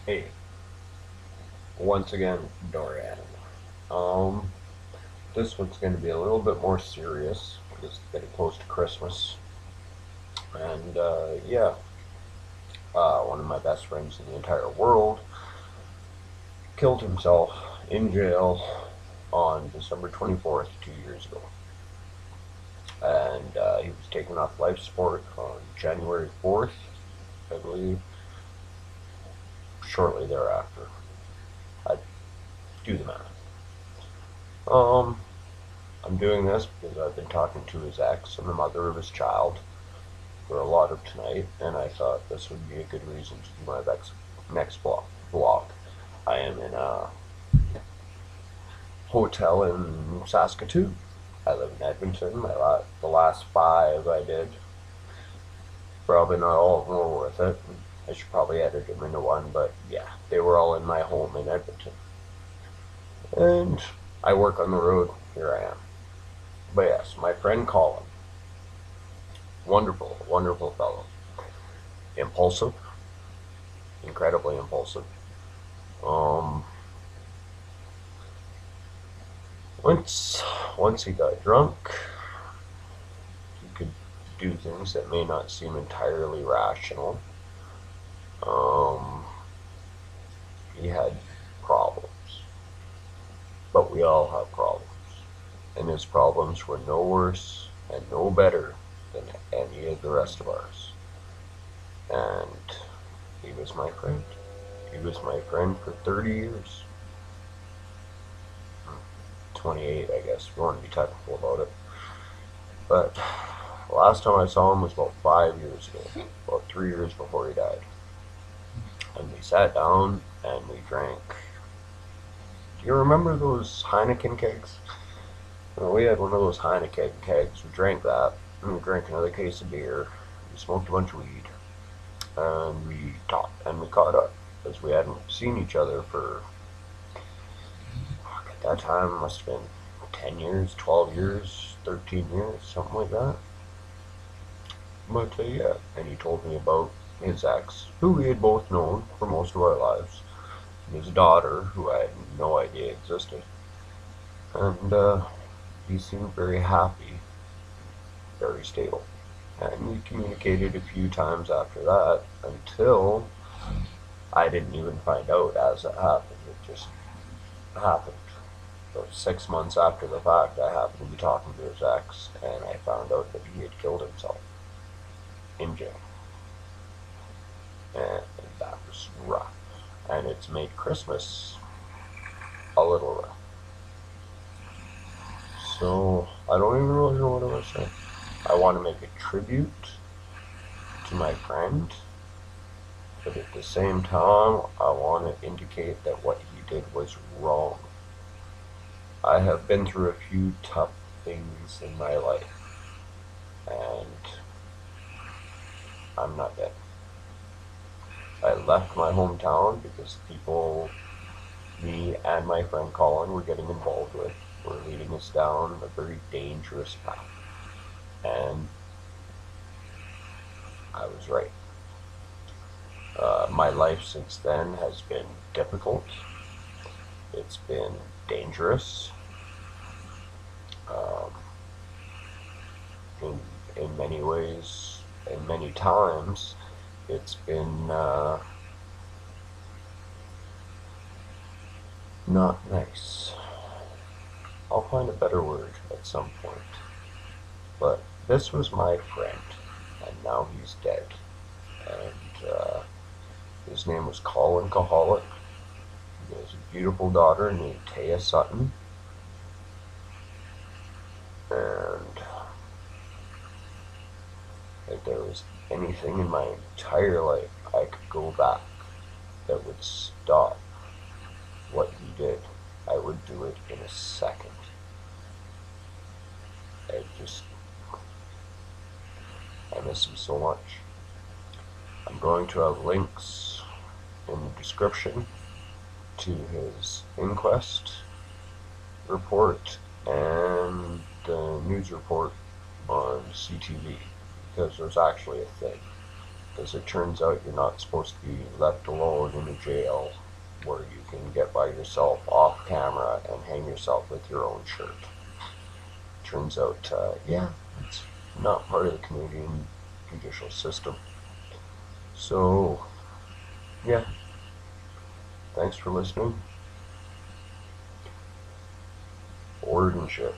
Hey, once again, Dorianin. Um, this one's going to be a little bit more serious because it's getting close to Christmas. And yeah, one of my best friends in the entire world killed himself in jail on December 24th, 2 years ago. And he was taken off life support on January 4th, I believe, shortly thereafter. I do the math. Um, I'm doing this because I've been talking to his ex and the mother of his child for a lot of tonight, and I thought this would be a good reason to do my next vlog. I am in a hotel in Saskatoon. I live in Edmonton. The last five I did. Probably not all of them were worth it. I should probably edit them into one, but yeah, they were all in my home in Edmonton. And I work on the road. Here I am. But yes, my friend Collan. Wonderful, wonderful fellow. Impulsive. Incredibly impulsive. Um, once once he got drunk, he could do things that may not seem entirely rational. Um, he had problems, but we all have problems, and his problems were no worse and no better than any of the rest of ours. And he was my friend. He was my friend for 30 years. 28, I guess, if you want to be technical about it. But the last time I saw him was about 5 years ago, about 3 years before he died. And we sat down and we drank. Do you remember those Heineken kegs? Well, we had one of those Heineken kegs. We drank that, and we drank another case of beer. We smoked a bunch of weed, and we talked, and we caught up, because we hadn't seen each other for, at that time, it must have been 10 years, 12 years, 13 years, something like that. But yeah, and he told me about his ex, who we had both known for most of our lives, and his daughter, who I had no idea existed. And he seemed very happy, very stable. And we communicated a few times after that until I didn't even find out as it happened. It just happened. So 6 months after the fact, I happened to be talking to his ex, and I found out that he had killed himself in jail. And that was rough. And it's made Christmas a little rough. So I don't even really know what I was saying. I want to make a tribute to my friend, but at the same time, I want to indicate that what he did was wrong. I have been through a few tough things in my life, and I'm not dead. I left my hometown because people, me and my friend Colin, were getting involved with, were leading us down a very dangerous path. And I was right. My life since then has been difficult. It's been dangerous. Um, in many ways, and many times, it's been not nice. I'll find a better word at some point. But this was my friend, and now he's dead. And his name was Collan. He has a beautiful daughter named Taya Sutton. And if there was anything in my entire life I could go back that would stop what he did, I would do it in a second. I just, I miss him so much. I'm going to have links in the description to his inquest report and the news report on CTV, because there's actually a thing. Because it turns out you're not supposed to be left alone in a jail where you can get by yourself off camera and hang yourself with your own shirt. Turns out, yeah, it's not part of the Canadian judicial system. So, yeah, thanks for listening. Bored and shit.